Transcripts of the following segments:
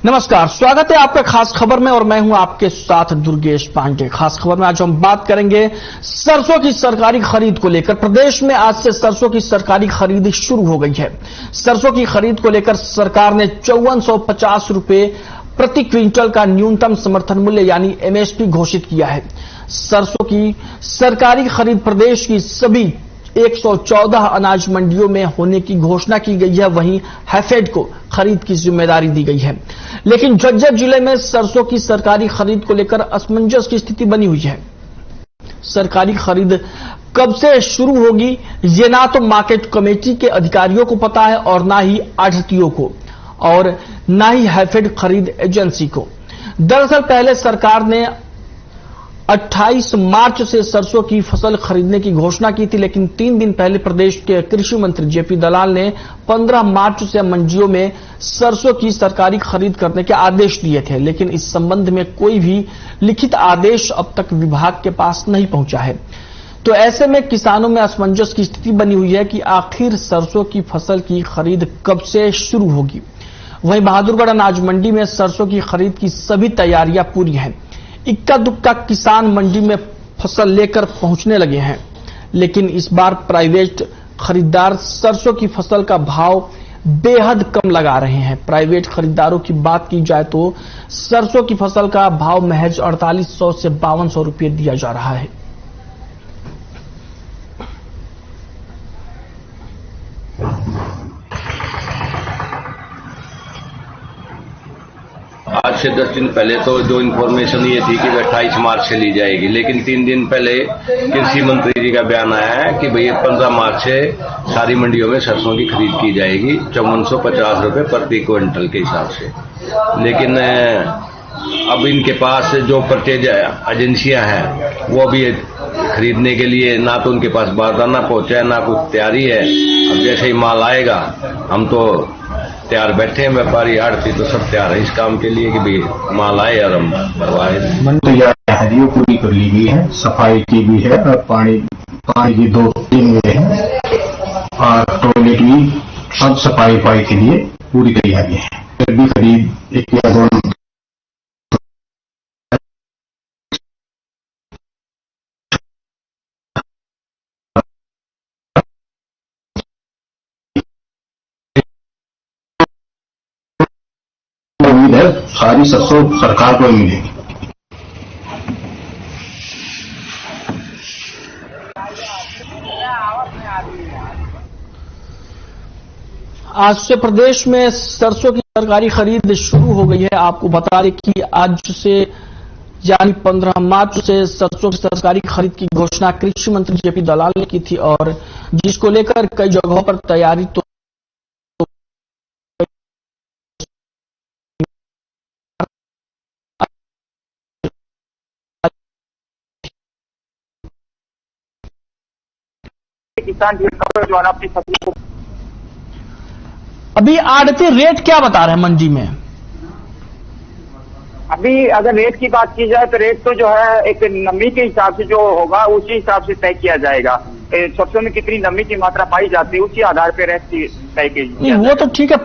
नमस्कार, स्वागत है आपका खास खबर में और मैं हूं आपके साथ दुर्गेश पांडे। खास खबर में आज हम बात करेंगे सरसों की सरकारी खरीद को लेकर। प्रदेश में आज से सरसों की सरकारी खरीद शुरू हो गई है। सरसों की खरीद को लेकर सरकार ने 5450 रुपए प्रति क्विंटल का न्यूनतम समर्थन मूल्य यानी एमएसपी घोषित किया है। सरसों की सरकारी खरीद प्रदेश की सभी 114 अनाज मंडियों में होने की घोषणा की गई है। वहीं हैफेड को खरीद की जिम्मेदारी दी गई है। लेकिन झज्जर जिले में सरसों की सरकारी खरीद को लेकर असमंजस की स्थिति बनी हुई है। सरकारी खरीद कब से शुरू होगी ये ना तो मार्केट कमेटी के अधिकारियों को पता है और ना ही आढ़तियों को और ना ही हैफेड खरीद एजेंसी को। दरअसल पहले सरकार ने 28 मार्च से सरसों की फसल खरीदने की घोषणा की थी, लेकिन 3 दिन पहले प्रदेश के कृषि मंत्री जेपी दलाल ने 15 मार्च से मंडियों में सरसों की सरकारी खरीद करने के आदेश दिए थे। लेकिन इस संबंध में कोई भी लिखित आदेश अब तक विभाग के पास नहीं पहुंचा है। तो ऐसे में किसानों में असमंजस की स्थिति बनी हुई है कि आखिर सरसों की फसल की खरीद कब से शुरू होगी। वहीं बहादुरगढ़ अनाज मंडी में सरसों की खरीद की सभी तैयारियां पूरी हैं। इक्का दुक्का किसान मंडी में फसल लेकर पहुंचने लगे हैं, लेकिन इस बार प्राइवेट खरीदार सरसों की फसल का भाव बेहद कम लगा रहे हैं। प्राइवेट खरीदारों की बात की जाए तो सरसों की फसल का भाव महज 4800 से 5200 रुपये दिया जा रहा है। आज से 10 दिन पहले तो जो इन्फॉर्मेशन ये थी कि 28 मार्च से ली जाएगी, लेकिन 3 दिन पहले कृषि मंत्री जी का बयान आया है कि भैया 15 मार्च से सारी मंडियों में सरसों की खरीद की जाएगी 5450 रुपए प्रति क्विंटल के हिसाब से। लेकिन अब इनके पास जो परचेज एजेंसियां हैं वो अभी खरीदने के लिए ना तो उनके पास बारदाना पहुंचा है ना कुछ तैयारी है। अब जैसे ही माल आएगा हम तो तैयार बैठे हैं, व्यापारी आड़ती तो सब तैयार है इस काम के लिए कि भी माल आए और हम भरवाए। मंडी तैयारियां पूरी कर ली गई है, सफाई की भी है और पानी की 2-3 हुए हैं और टॉयलेट भी सब सफाई के लिए पूरी तैयारी है। फिर भी करीब 1 या 2 उम्मीद है सारी सरसों सरकार को मिलेगी। आज से प्रदेश में सरसों की सरकारी खरीद शुरू हो गई है। आपको बता दें कि आज से यानी 15 मार्च से सरसों की सरकारी खरीद की घोषणा कृषि मंत्री जेपी दलाल ने की थी और जिसको लेकर कई जगहों पर तैयारी तो किसान जो अपनी फसल को अभी आड़ती रेट क्या बता रहे हैं मंडी में? अभी अगर रेट की बात की जाए तो रेट तो जो है एक नमी के हिसाब से जो होगा उसी हिसाब से तय किया जाएगा। सरसों में कितनी नमी की मात्रा पाई जाती है उसी आधार पर रेट तय की। वो तो ठीक है,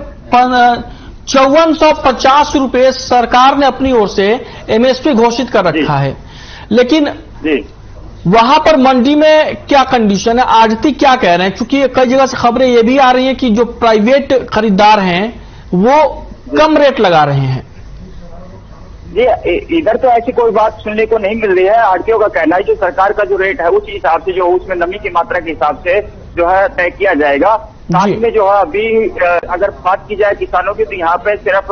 5450 रुपए सरकार ने अपनी ओर से एमएसपी घोषित कर रखा है, लेकिन जी वहां पर मंडी में क्या कंडीशन है? आढ़ती क्या कह रहे हैं? क्योंकि कई जगह से खबरें ये भी आ रही हैं कि जो प्राइवेट खरीदार हैं वो कम रेट लगा रहे हैं। जी इधर तो ऐसी कोई बात सुनने को नहीं मिल रही है। आढ़तियों का कहना है जो सरकार का जो रेट है उसी हिसाब से जो उसमें नमी की मात्रा के हिसाब से जो है तय किया जाएगा। साथ में जो है अभी अगर बात की जाए किसानों की तो यहाँ पे सिर्फ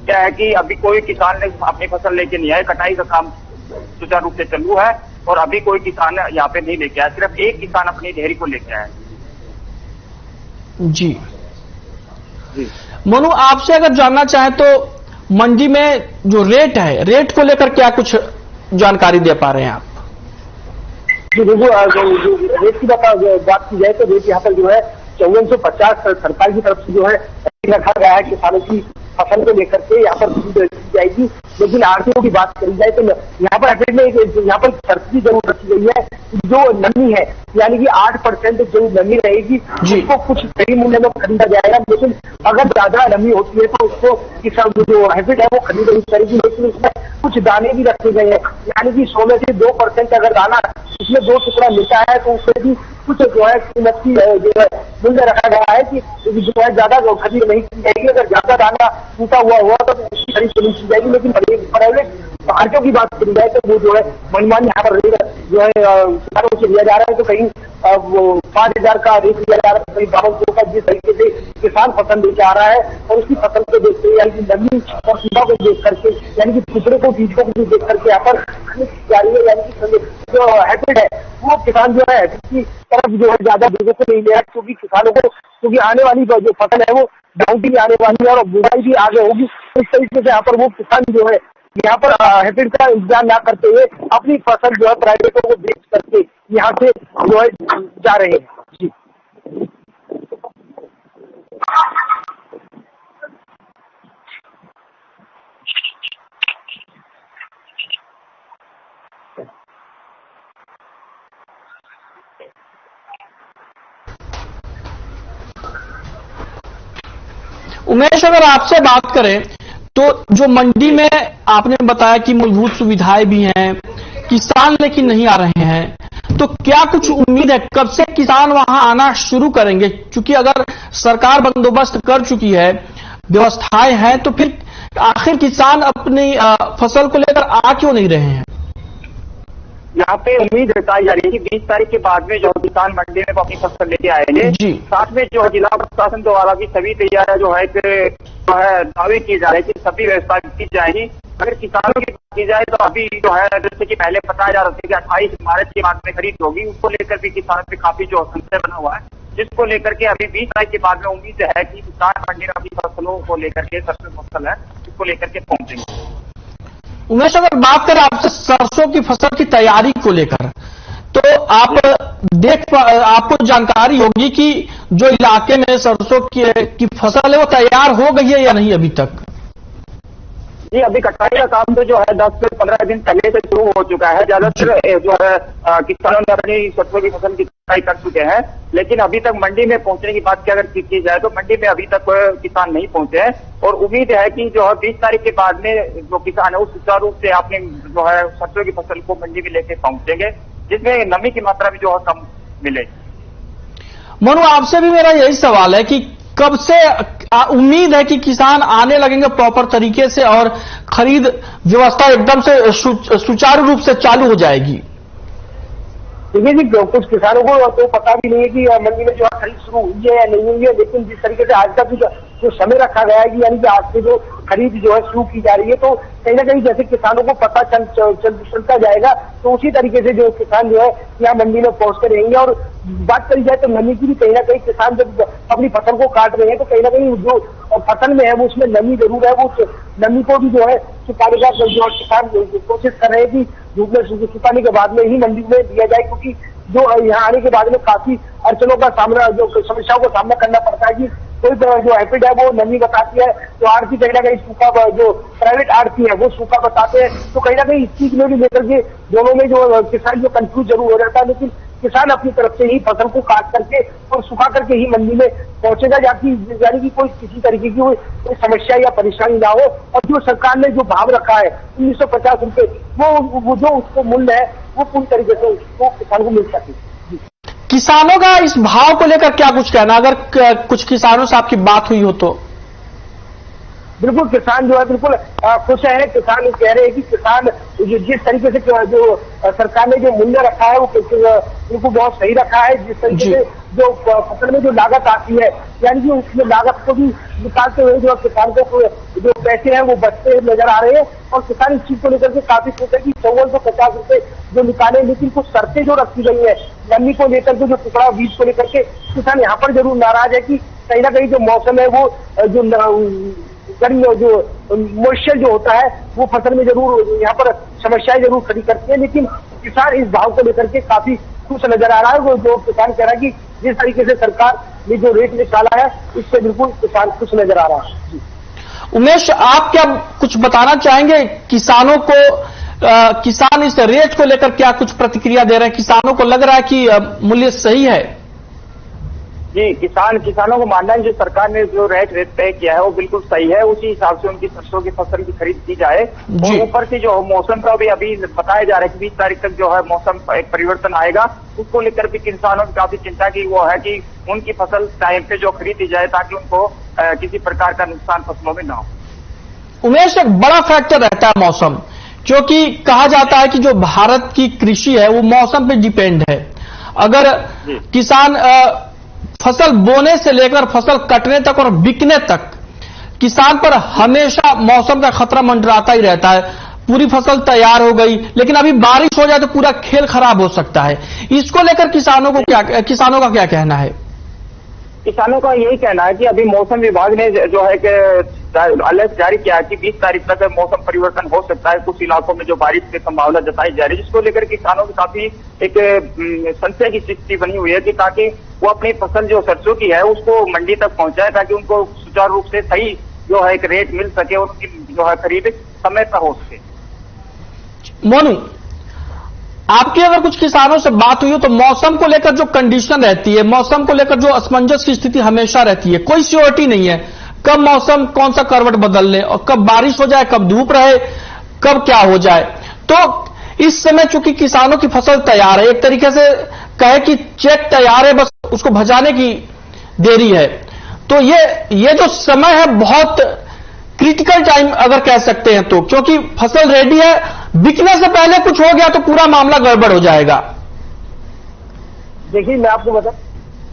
क्या है कि अभी कोई किसान ने अपनी फसल लेके नहीं आए, कटाई का काम सुचारू रूप से चालू है और अभी कोई किसान यहाँ पे नहीं लेके आया, सिर्फ एक किसान अपनी ढेरी को लेके आया। जी मनु, आपसे अगर जानना चाहें तो मंडी में जो रेट है, रेट को लेकर क्या कुछ जानकारी दे पा रहे हैं आप? जी देखिए, रेट की बात की जाए तो रेट यहाँ पर जो है 5450 सरकार की तरफ से जो है रखा गया है किसानों की फसल को लेकर के यहाँ पर खरीद की जाएगी। लेकिन आड़तियों की बात करी जाए तो यहाँ पर हैफेड में यहाँ पर शर्त भी जरूर रखी गई है, जो नमी है यानी कि 8% जो नमी रहेगी उसको कुछ सही मूल्य में खरीदा जाएगा। लेकिन अगर ज्यादा नमी होती है तो उसको किसान जो हैफेड है वो खरीद नहीं करेगी। लेकिन उसमें कुछ दाने भी रखे गए हैं, यानी कि 16 से 2% अगर दाना उसमें 2 टुकड़ा मिलता है तो उसमें भी कुछ जो है कीमत की जो है मूल्य रखा गया है कि जो है ज्यादा खरीद नहीं की जाएगी। अगर ज्यादा दाना टूटा हुआ तो उसकी खरीद नहीं की जाएगी। लेकिन प्राइवेट पार्टियों की बात करी जाए तो वो जो है मनमानी यहाँ पर जो है किसानों से लिया जा रहा है। तो कहीं 5,000 का रेट लिया जा रहा है, कहीं 1200 का, जिस तरीके से किसान फसल लेके आ रहा है और उसकी फसल को देखते हुए यानी कि नमी और सीधा को देख करके यानी कि टुकड़े को बीजों को भी देख करके यहाँ पर जा रही है। यानी कि जो हैफेड है वो किसान जो है की तरफ जो है ज्यादा लोगों को नहीं ले रहा, क्योंकि किसानों को क्योंकि आने वाली जो फसल है वो डाउटी आने वाली है और बुआई भी आगे होगी। इस तरीके से यहाँ पर वो किसान जो है यहाँ पर हैफेड का इंतजार न करते हुए अपनी फसल जो है प्राइवेटों को बेच करके यहाँ से जो है जा रहे हैं। जी उमेश, अगर आपसे बात करें तो जो मंडी में आपने बताया कि मूलभूत सुविधाएं भी हैं, किसान लेकिन नहीं आ रहे हैं, तो क्या कुछ उम्मीद है कब से किसान वहां आना शुरू करेंगे? क्योंकि अगर सरकार बंदोबस्त कर चुकी है, व्यवस्थाएं हैं, तो फिर आखिर किसान अपनी फसल को लेकर आ क्यों नहीं रहे हैं? यहाँ पे उम्मीद जताई जा रही है कि 20 तारीख के बाद में जो किसान मंडी में अपनी फसल लेके आएंगे। साथ में जो जिला प्रशासन द्वारा भी सभी तैयारियां जो है दावे किए जा रहे हैं कि सभी व्यवस्था की जाएगी। अगर किसानों की बात की जाए तो अभी जो है जैसे कि पहले बताया जा रहा था कि 28 मार्च के बाद में खरीद होगी, उसको लेकर भी किसानों पे काफी जो संशय बना हुआ है, जिसको लेकर के अभी 20 तारीख के बाद में उम्मीद है कि किसान मंडी में अपनी फसलों को लेकर के सरसों फसल है उसको लेकर के पहुंचेंगे। उमेश, अगर बात करें आपसे सरसों की फसल की तैयारी को लेकर, तो आपको जानकारी होगी कि जो इलाके में सरसों की फसल है वो तैयार हो गई है या नहीं अभी तक? जी, अभी कटाई का काम तो जो है 10 से 15 दिन पहले से शुरू हो चुका है। ज्यादातर जो है किसानों ने अपनी सरसों की फसल की कटाई कर चुके हैं, लेकिन अभी तक मंडी में पहुंचने की बात की अगर की जाए तो मंडी में अभी तक किसान नहीं पहुंचे हैं। और उम्मीद है कि जो है 20 तारीख के बाद में जो किसान है वो सुचारू रूप से अपने जो है सरसों की फसल को मंडी में लेके पहुंचेंगे, जिसमें नमी की मात्रा भी जो है कम मिलेगी। मनु, आपसे भी मेरा यही सवाल है कि कब से उम्मीद है कि किसान आने लगेंगे प्रॉपर तरीके से और खरीद व्यवस्था एकदम से सुचारू रूप से चालू हो जाएगी? देखिए जी, कुछ किसानों को तो पता भी नहीं है कि मंडी में जो है खरीद शुरू हुई है या नहीं हुई है। लेकिन जिस तरीके से आज तक जो समय रखा गया है कि यानी कि आज से जो खरीद जो है शुरू की जा रही है, तो कहीं ना कहीं जैसे किसानों को पता चलता जाएगा तो उसी तरीके से जो किसान जो है यहाँ मंडी में पहुंचते रहेंगे। और बात करी जाए तो नमी की भी कहीं ना कहीं किसान जब अपनी फसल को काट रहे हैं तो कहीं ना कहीं जो फसल में है वो उसमें नमी जरूर है, वो नमी को भी जो है सुखाने का जो किसान कोशिश कर रहे हैं कि धूप में सुखाने के बाद में ही मंडी में दिया जाए, क्योंकि जो यहाँ आने के बाद में काफी अड़चनों का सामना, जो समस्याओं का सामना करना पड़ता है कि कोई जो हैफेड है वो नमी बताती है तो आड़ती कहीं ना कहीं सूखा, जो प्राइवेट आड़ती है वो सूखा बताते हैं। तो कहीं ना कहीं इस चीज में भी लेकर के दोनों में जो किसान जो कंफ्यूज जरूर हो जाता है, लेकिन किसान अपनी तरफ से ही फसल को काट करके और सुखा करके ही मंडी में पहुंचेगा, यानी कि कोई किसी तरीके की कोई समस्या या परेशानी ना हो। और जो सरकार ने जो भाव रखा है 1950 रुपए, वो जो उसको मूल्य है वो पूरी तरीके से उसको किसान को मिल सके। किसानों का इस भाव को लेकर क्या कुछ कहना, अगर कुछ किसानों से आपकी बात हुई हो तो? बिल्कुल, किसान जो है बिल्कुल खुश है। किसान कह रहे हैं कि किसान जिस तरीके से जो सरकार ने जो मूल्य रखा है वो बिल्कुल बहुत सही रखा है। जिस तरीके से जो फसल में जो लागत आती है, यानी कि उसमें लागत को भी निकालते हुए जो किसान को जो पैसे हैं वो बचते नजर आ रहे हैं। और किसान इस चीज को लेकर के काफी खुश है कि 5450 रुपए जो निकाले, लेकिन कुछ शर्तें जो रखी गई है नमी को लेकर के, जो टुकड़ा बीज को लेकर के, किसान यहाँ पर जरूर नाराज है कि कहीं ना कहीं जो मौसम है वो जो गर्मी जो मॉइस्चर जो होता है वो फसल में जरूर यहाँ पर समस्याएं जरूर खड़ी करती है। लेकिन किसान इस भाव को लेकर के काफी खुश नजर आ रहा है। वो जो किसान कह रहा है कि जिस तरीके से सरकार ने जो रेट निकाला है इससे बिल्कुल किसान खुश नजर आ रहा है। उमेश, आप क्या कुछ बताना चाहेंगे किसानों को? किसान इस रेट को लेकर क्या कुछ प्रतिक्रिया दे रहे हैं? किसानों को लग रहा है कि मूल्य सही है? जी, किसानों को मानना है जो सरकार ने जो रेट तय किया है वो बिल्कुल सही है। उसी हिसाब से उनकी सरसों की फसल की खरीद की जाए। और ऊपर से जो मौसम का भी अभी बताया जा रहा है कि 20 तारीख तक जो है मौसम एक परिवर्तन आएगा, उसको लेकर भी किसानों की काफी चिंता की वो है कि उनकी फसल टाइम पे जो खरीदी जाए ताकि उनको किसी प्रकार का नुकसान फसलों में न हो। उमेश, एक बड़ा फैक्टर रहता है मौसम, क्योंकि कहा जाता है कि जो भारत की कृषि है वो मौसम पे डिपेंड है। अगर किसान फसल बोने से लेकर फसल कटने तक और बिकने तक किसान पर हमेशा मौसम का खतरा मंडराता ही रहता है। पूरी फसल तैयार हो गई लेकिन अभी बारिश हो जाए तो पूरा खेल खराब हो सकता है। इसको लेकर किसानों का क्या कहना है? किसानों का यही कहना है कि अभी मौसम विभाग ने जो है कि अलर्ट जारी किया है कि 20 तारीख तक मौसम परिवर्तन हो सकता है। कुछ इलाकों में जो बारिश की संभावना जताई जा रही है, जिसको लेकर किसानों की काफी एक संशय की स्थिति बनी हुई है कि ताकि वो अपनी फसल जो सरसों की है उसको मंडी तक पहुंचाए ताकि उनको सुचारू रूप से सही जो है एक रेट मिल सके और उनकी जो है खरीद समय पर हो सके। मोनू, आपकी अगर कुछ किसानों से बात हुई हो तो मौसम को लेकर जो कंडीशन रहती है, मौसम को लेकर जो असमंजस की स्थिति हमेशा रहती है, कोई श्योरिटी नहीं है कब मौसम कौन सा करवट बदल ले और कब बारिश हो जाए, कब धूप रहे, कब क्या हो जाए। तो इस समय चूंकि किसानों की फसल तैयार है, एक तरीके से कहे कि चेक तैयार है, बस उसको भजाने की देरी है। तो ये जो समय है बहुत क्रिटिकल टाइम अगर कह सकते हैं तो, क्योंकि फसल रेडी है, बिकने से पहले कुछ हो गया तो पूरा मामला गड़बड़ हो जाएगा। देखिए, मैं आपको बता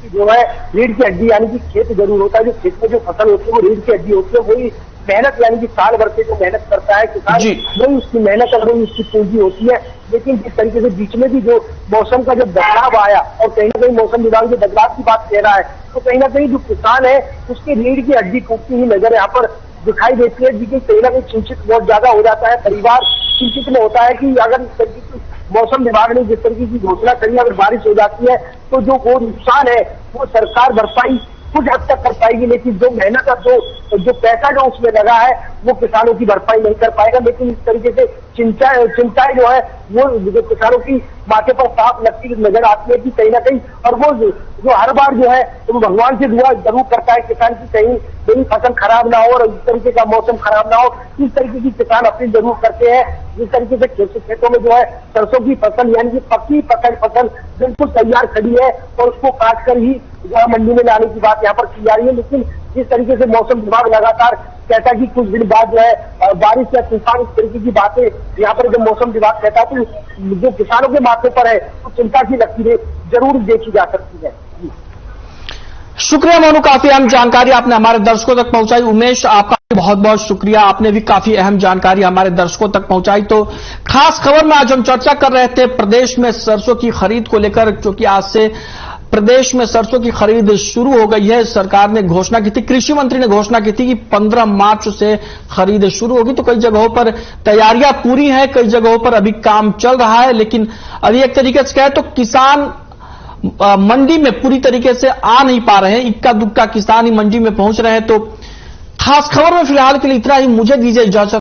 जो है रीढ़ की हड्डी यानी कि खेत जरूर होता है। जो खेत में जो फसल होती है वो रीढ़ की हड्डी होती है। वही मेहनत यानी कि साल भर से जो मेहनत करता है किसान, वही उसकी मेहनत और वही उसकी पूंजी होती है। लेकिन जिस तरीके से बीच में भी जो मौसम का जब बदलाव आया और कहीं ना कहीं मौसम विभाग जो बदलाव की बात कह रहा है, तो कहीं ना कहीं जो किसान है उसकी रीढ़ की हड्डी टूटती हुई नजर यहाँ पर दिखाई देती है। जिससे कहीं ना कहीं चिंतित बहुत ज्यादा हो जाता है। परिवार चिंतित में होता है कि अगर इस तरीके की मौसम विभाग ने जिस तरीके की घोषणा करी, अगर बारिश हो जाती है तो जो वो नुकसान है वो सरकार भरपाई कुछ हद तक कर पाएगी, लेकिन जो मेहनत और जो पैसा जो उसमें लगा है वो किसानों की भरपाई नहीं कर पाएगा। लेकिन इस तरीके से चिंताएं जो है वो जो किसानों की माथे पर साफ लगती नजर आती है कि कहीं ना कहीं, और वो जो हर बार जो है तो भगवान से दुआ जरूर करता है किसान की कहीं मेरी फसल खराब ना हो और इस तरीके का मौसम खराब ना हो। इस तरीके की किसान अपील जरूर करते हैं। जिस तरीके से खेतों में जो है सरसों की फसल यानी कि पक्की फसल बिल्कुल तैयार खड़ी है और उसको काट कर ही जो है मंडी में लाने की बात यहाँ पर की जा रही है। लेकिन जिस तरीके से मौसम विभाग लगातार कहता है कि कुछ दिन बाद जो है बारिश या तूफान, इस तरीके की बातें यहाँ पर जब मौसम विभाग कहता है तो जो किसानों के माथे पर है तो चिंता की लकीरें जरूर देखी जा सकती है। शुक्रिया मोनू, काफी अहम जानकारी आपने हमारे दर्शकों तक पहुंचाई। उमेश, आपका बहुत बहुत शुक्रिया, आपने भी काफी अहम जानकारी हमारे दर्शकों तक पहुंचाई। तो खास खबर में आज हम चर्चा कर रहे थे प्रदेश में सरसों की खरीद को लेकर, क्योंकि आज से प्रदेश में सरसों की खरीद शुरू हो गई है। सरकार ने घोषणा की थी, कृषि मंत्री ने घोषणा की थी कि 15 मार्च से खरीद शुरू होगी। तो कई जगहों पर तैयारियां पूरी हैं, कई जगहों पर अभी काम चल रहा है, लेकिन अभी एक तरीके से कहे तो किसान मंडी में पूरी तरीके से आ नहीं पा रहे हैं। इक्का दुक्का किसान ही मंडी में पहुंच रहे हैं। तो खास खबर में फिलहाल के लिए इतना ही, मुझे दीजिए इजाजत।